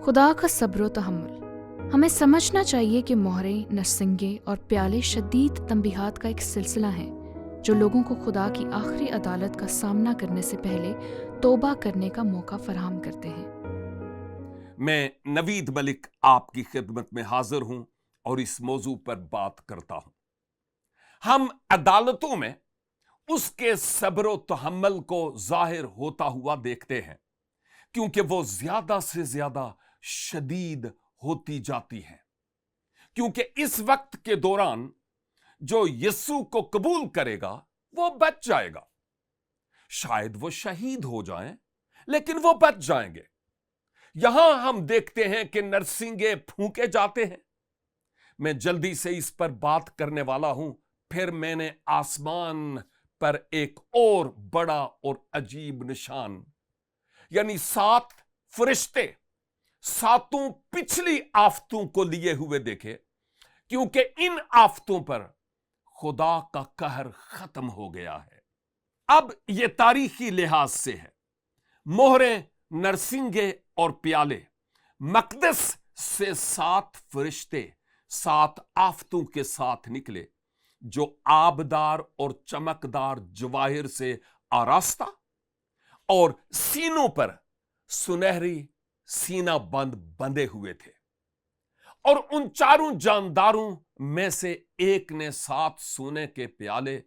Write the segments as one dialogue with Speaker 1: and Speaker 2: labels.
Speaker 1: خدا کا صبر و تحمل۔ ہمیں سمجھنا چاہیے کہ مہریں، نرسنگیں اور پیالے شدید تنبیہات کا ایک سلسلہ ہیں جو لوگوں کو خدا کی آخری عدالت کا سامنا کرنے سے پہلے توبہ کرنے کا موقع فراہم کرتے ہیں۔
Speaker 2: میں نوید ملک آپ کی خدمت میں حاضر ہوں اور اس موضوع پر بات کرتا ہوں۔ ہم عدالتوں میں اس کے صبر و تحمل کو ظاہر ہوتا ہوا دیکھتے ہیں کیونکہ وہ زیادہ سے زیادہ شدید ہوتی جاتی ہیں، کیونکہ اس وقت کے دوران جو یسوع کو قبول کرے گا وہ بچ جائے گا۔ شاید وہ شہید ہو جائیں لیکن وہ بچ جائیں گے۔ یہاں ہم دیکھتے ہیں کہ نرسنگیں پھونکے جاتے ہیں۔ میں جلدی سے اس پر بات کرنے والا ہوں۔ پھر میں نے آسمان پر ایک اور بڑا اور عجیب نشان، یعنی 7 فرشتے ساتوں پچھلی آفتوں کو لیے ہوئے دیکھے، کیونکہ ان آفتوں پر خدا کا قہر ختم ہو گیا ہے۔ اب یہ تاریخی لحاظ سے ہے۔ مہریں، نرسنگیں اور پیالے، مقدس سے 7 فرشتے 7 آفتوں کے ساتھ نکلے جو آبدار اور چمکدار جواہر سے آراستہ اور سینوں پر سنہری سینہ بند بندھے ہوئے تھے، اور ان 4 جانداروں میں سے ایک نے 7 سونے کے پیالے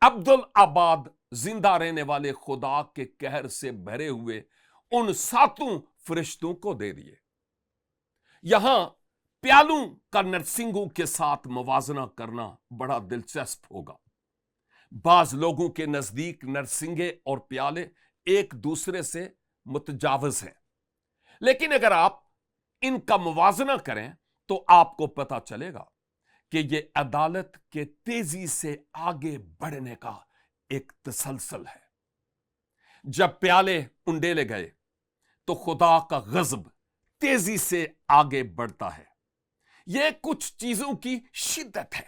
Speaker 2: عبدالآباد زندہ رہنے والے خدا کے قہر سے بھرے ہوئے ان 7 فرشتوں کو دے دیے۔ یہاں پیالوں کا نرسنگوں کے ساتھ موازنہ کرنا بڑا دلچسپ ہوگا۔ بعض لوگوں کے نزدیک نرسنگیں اور پیالے ایک دوسرے سے متجاوز ہیں، لیکن اگر آپ ان کا موازنہ کریں تو آپ کو پتہ چلے گا کہ یہ عدالت کے تیزی سے آگے بڑھنے کا ایک تسلسل ہے۔ جب پیالے انڈیلے گئے تو خدا کا غضب تیزی سے آگے بڑھتا ہے۔ یہ کچھ چیزوں کی شدت ہے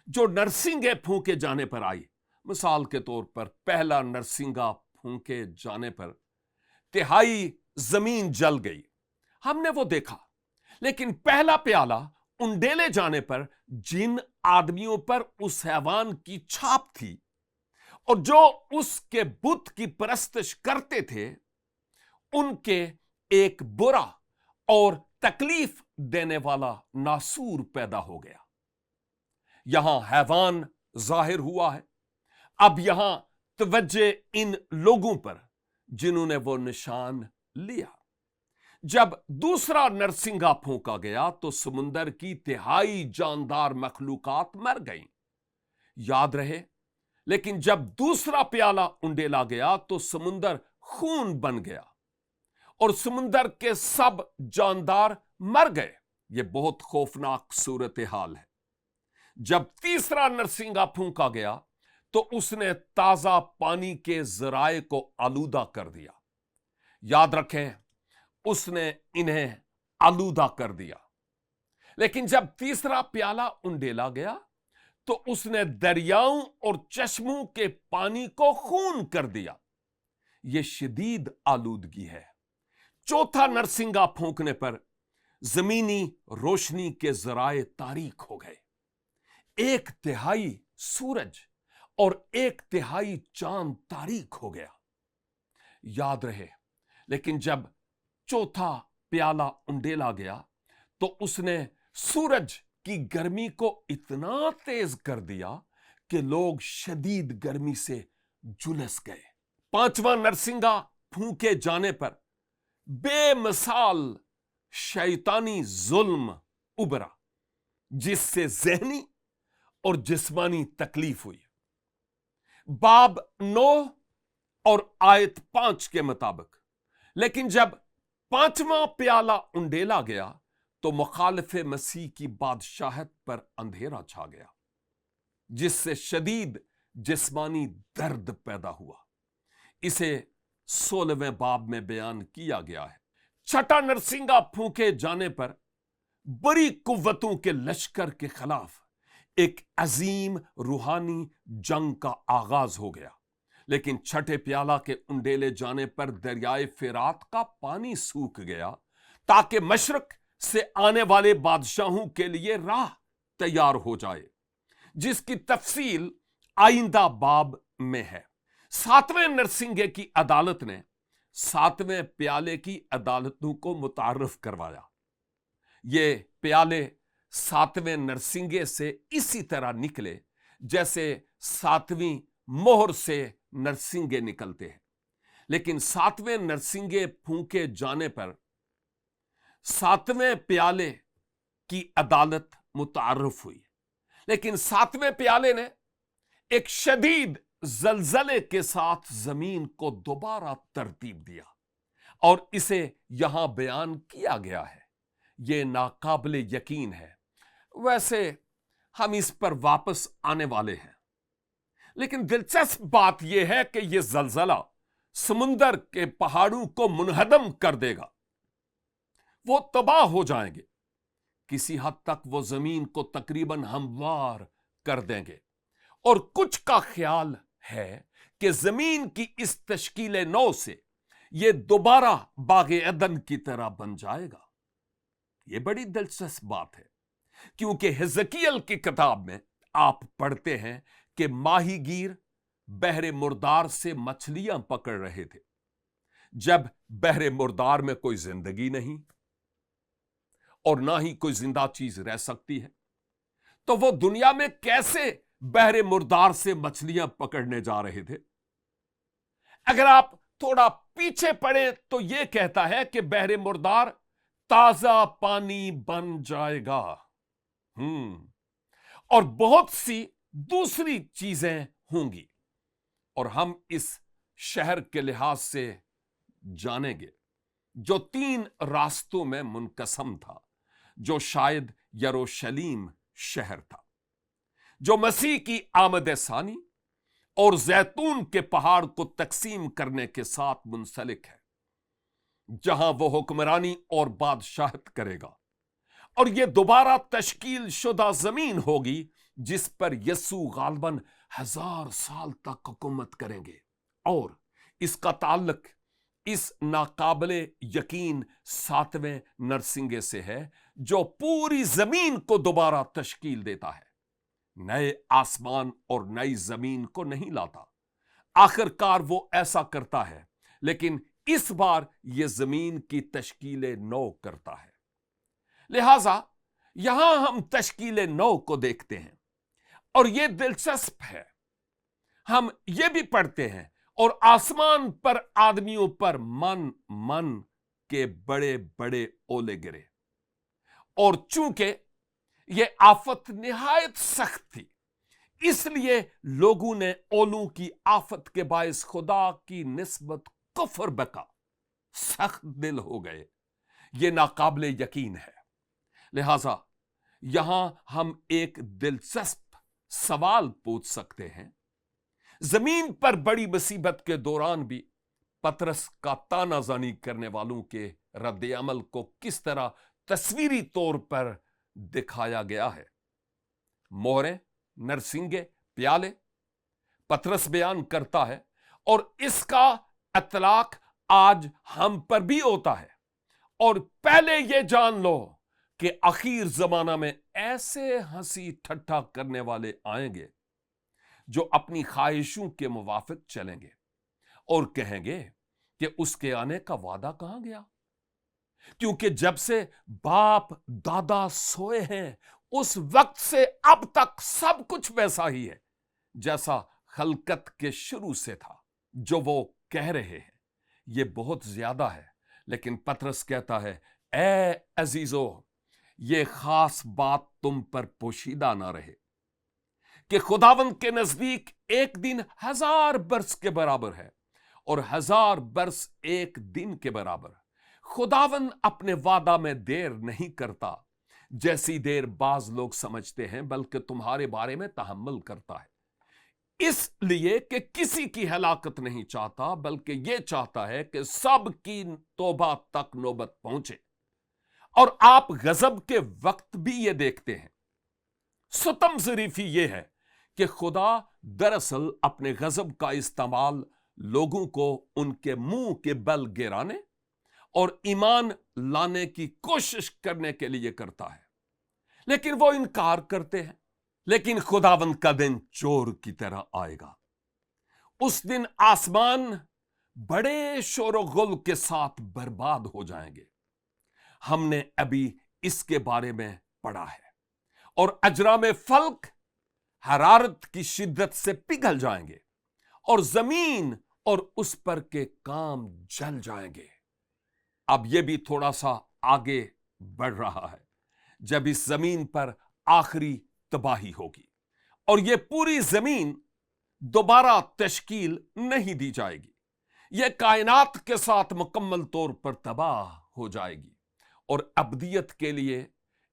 Speaker 2: جو نرسنگیں پھونکے جانے پر آئی۔ مثال کے طور پر پہلا نرسنگا پھونکے جانے پر 1/3 زمین جل گئی، ہم نے وہ دیکھا۔ لیکن پہلا پیالہ انڈیلے جانے پر جن آدمیوں پر اس حیوان کی چھاپ تھی اور جو اس کے بت کی پرستش کرتے تھے، ان کے ایک برا اور تکلیف دینے والا ناسور پیدا ہو گیا۔ یہاں حیوان ظاہر ہوا ہے۔ اب یہاں توجہ ان لوگوں پر جنہوں نے وہ نشان لیا۔ جب دوسرا نرسنگا پھونکا گیا تو سمندر کی 1/3 جاندار مخلوقات مر گئیں، یاد رہے۔ لیکن جب دوسرا پیالہ انڈیلا گیا تو سمندر خون بن گیا اور سمندر کے سب جاندار مر گئے۔ یہ بہت خوفناک صورتحال ہے۔ جب تیسرا نرسنگا پھونکا گیا تو اس نے تازہ پانی کے ذرائع کو آلودہ کر دیا۔ یاد رکھیں، اس نے انہیں آلودہ کر دیا۔ لیکن جب تیسرا پیالہ انڈیلا گیا تو اس نے دریاؤں اور چشموں کے پانی کو خون کر دیا۔ یہ شدید آلودگی ہے۔ چوتھا نرسنگا پھونکنے پر زمینی روشنی کے ذرائع تاریک ہو گئے۔ 1/3 سورج اور 1/3 چاند تاریک ہو گیا۔ یاد رہے، لیکن جب چوتھا پیالہ انڈیلا گیا تو اس نے سورج کی گرمی کو اتنا تیز کر دیا کہ لوگ شدید گرمی سے جھلس گئے۔ 5واں نرسنگا پھونکے جانے پر بے مثال شیطانی ظلم ابھرا، جس سے ذہنی اور جسمانی تکلیف ہوئی۔ باب 9 اور آیت 5 کے مطابق، لیکن جب 5واں پیالہ انڈیلا گیا تو مخالف مسیح کی بادشاہت پر اندھیرا چھا گیا، جس سے شدید جسمانی درد پیدا ہوا۔ اسے 16ویں باب میں بیان کیا گیا ہے۔ چھٹا نرسنگا پھونکے جانے پر بڑی قوتوں کے لشکر کے خلاف ایک عظیم روحانی جنگ کا آغاز ہو گیا۔ لیکن چھٹے پیالہ کے انڈیلے جانے پر دریائے فرات کا پانی سوکھ گیا تاکہ مشرق سے آنے والے بادشاہوں کے لیے راہ تیار ہو جائے، جس کی تفصیل آئندہ باب میں ہے۔ ساتویں نرسنگے کی عدالت نے ساتویں پیالے کی عدالتوں کو متعارف کروایا۔ یہ پیالے ساتویں نرسنگے سے اسی طرح نکلے جیسے ساتویں مہر سے نرسنگے نکلتے ہیں، لیکن ساتویں نرسنگے پھونکے جانے پر ساتویں پیالے کی عدالت متعارف ہوئی، لیکن ساتویں پیالے نے ایک شدید زلزلے کے ساتھ زمین کو دوبارہ ترتیب دیا، اور اسے یہاں بیان کیا گیا ہے۔ یہ ناقابل یقین ہے، ویسے ہم اس پر واپس آنے والے ہیں، لیکن دلچسپ بات یہ ہے کہ یہ زلزلہ سمندر کے پہاڑوں کو منہدم کر دے گا، وہ تباہ ہو جائیں گے، کسی حد تک وہ زمین کو تقریباً ہموار کر دیں گے، اور کچھ کا خیال ہے کہ زمین کی اس تشکیل نو سے یہ دوبارہ باغ عدن کی طرح بن جائے گا۔ یہ بڑی دلچسپ بات ہے، کیونکہ حزقیل کی کتاب میں آپ پڑھتے ہیں کہ ماہی گیر بحر مردار سے مچھلیاں پکڑ رہے تھے۔ جب بحر مردار میں کوئی زندگی نہیں اور نہ ہی کوئی زندہ چیز رہ سکتی ہے، تو وہ دنیا میں کیسے بحر مردار سے مچھلیاں پکڑنے جا رہے تھے؟ اگر آپ تھوڑا پیچھے پڑے تو یہ کہتا ہے کہ بحر مردار تازہ پانی بن جائے گا، اور بہت سی دوسری چیزیں ہوں گی، اور ہم اس شہر کے لحاظ سے جانیں گے جو 3 راستوں میں منقسم تھا، جو شاید یروشلیم شہر تھا، جو مسیح کی آمد ثانی اور زیتون کے پہاڑ کو تقسیم کرنے کے ساتھ منسلک ہے، جہاں وہ حکمرانی اور بادشاہت کرے گا، اور یہ دوبارہ تشکیل شدہ زمین ہوگی جس پر یسوع غالباً 1000 سال تک حکومت کریں گے، اور اس کا تعلق اس ناقابل یقین ساتویں نرسنگے سے ہے جو پوری زمین کو دوبارہ تشکیل دیتا ہے، نئے آسمان اور نئی زمین کو نہیں لاتا۔ آخر کار وہ ایسا کرتا ہے، لیکن اس بار یہ زمین کی تشکیل نو کرتا ہے۔ لہذا یہاں ہم تشکیل نو کو دیکھتے ہیں، اور یہ دلچسپ ہے۔ ہم یہ بھی پڑھتے ہیں، اور آسمان پر آدمیوں پر من من کے بڑے بڑے اولے گرے، اور چونکہ یہ آفت نہایت سخت تھی، اس لیے لوگوں نے اولوں کی آفت کے باعث خدا کی نسبت کفر بکا، سخت دل ہو گئے۔ یہ ناقابل یقین ہے۔ لہذا یہاں ہم ایک دلچسپ سوال پوچھ سکتے ہیں، زمین پر بڑی مصیبت کے دوران بھی پطرس کا تانا زنی کرنے والوں کے رد عمل کو کس طرح تصویری طور پر دکھایا گیا ہے؟ مہریں، نرسنگے، پیالے، پطرس بیان کرتا ہے، اور اس کا اطلاق آج ہم پر بھی ہوتا ہے۔ اور پہلے یہ جان لو کہ آخر زمانہ میں ایسے ہنسی ٹھٹھا کرنے والے آئیں گے جو اپنی خواہشوں کے موافق چلیں گے، اور کہیں گے کہ اس کے آنے کا وعدہ کہاں گیا؟ کیونکہ جب سے باپ دادا سوئے ہیں، اس وقت سے اب تک سب کچھ ویسا ہی ہے جیسا خلقت کے شروع سے تھا۔ جو وہ کہہ رہے ہیں یہ بہت زیادہ ہے، لیکن پطرس کہتا ہے، اے عزیزو، یہ خاص بات تم پر پوشیدہ نہ رہے کہ خداوند کے نزدیک ایک دن 1000 برس کے برابر ہے، اور 1000 برس ایک دن کے برابر۔ خداوند اپنے وعدہ میں دیر نہیں کرتا جیسی دیر بعض لوگ سمجھتے ہیں، بلکہ تمہارے بارے میں تحمل کرتا ہے، اس لیے کہ کسی کی ہلاکت نہیں چاہتا، بلکہ یہ چاہتا ہے کہ سب کی توبہ تک نوبت پہنچے۔ اور آپ غضب کے وقت بھی یہ دیکھتے ہیں۔ ستم ظریفی یہ ہے کہ خدا دراصل اپنے غضب کا استعمال لوگوں کو ان کے منہ کے بل گرانے اور ایمان لانے کی کوشش کرنے کے لیے کرتا ہے، لیکن وہ انکار کرتے ہیں۔ لیکن خداوند کا دن چور کی طرح آئے گا۔ اس دن آسمان بڑے شور و غل کے ساتھ برباد ہو جائیں گے۔ ہم نے ابھی اس کے بارے میں پڑھا ہے، اور اجرام فلک حرارت کی شدت سے پگھل جائیں گے، اور زمین اور اس پر کے کام جل جائیں گے۔ اب یہ بھی تھوڑا سا آگے بڑھ رہا ہے، جب اس زمین پر آخری تباہی ہوگی اور یہ پوری زمین دوبارہ تشکیل نہیں دی جائے گی، یہ کائنات کے ساتھ مکمل طور پر تباہ ہو جائے گی، اور ابدیت کے لیے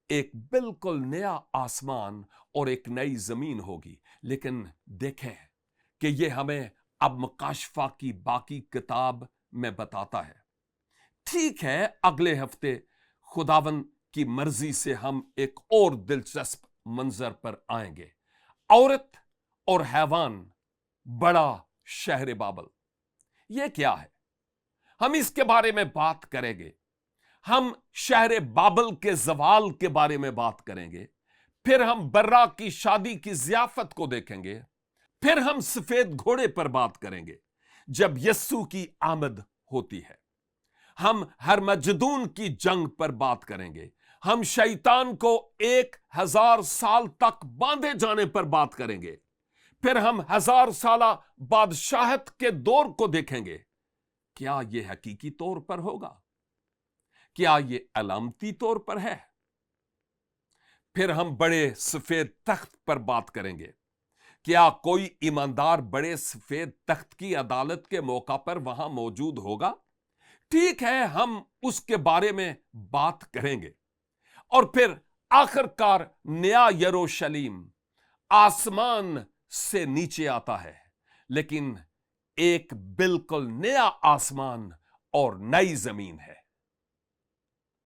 Speaker 2: ایک بالکل نیا آسمان اور ایک نئی زمین ہوگی۔ لیکن دیکھیں کہ یہ ہمیں اب مکاشفہ کی باقی کتاب میں بتاتا ہے۔ ٹھیک ہے، اگلے ہفتے خداوند کی مرضی سے ہم ایک اور دلچسپ منظر پر آئیں گے، عورت اور حیوان، بڑا شہر بابل۔ یہ کیا ہے؟ ہم اس کے بارے میں بات کریں گے۔ ہم شہر بابل کے زوال کے بارے میں بات کریں گے، پھر ہم برا کی شادی کی ضیافت کو دیکھیں گے، پھر ہم سفید گھوڑے پر بات کریں گے جب یسوع کی آمد ہوتی ہے، ہم ہرمجدون کی جنگ پر بات کریں گے، ہم شیطان کو 1000 سال تک باندھے جانے پر بات کریں گے، پھر ہم 1000 سالہ بادشاہت کے دور کو دیکھیں گے۔ کیا یہ حقیقی طور پر ہوگا؟ کیا یہ علامتی طور پر ہے؟ پھر ہم بڑے سفید تخت پر بات کریں گے۔ کیا کوئی ایماندار بڑے سفید تخت کی عدالت کے موقع پر وہاں موجود ہوگا؟ ٹھیک ہے، ہم اس کے بارے میں بات کریں گے۔ اور پھر آخر کار نیا یروشلم آسمان سے نیچے آتا ہے، لیکن ایک بالکل نیا آسمان اور نئی زمین ہے۔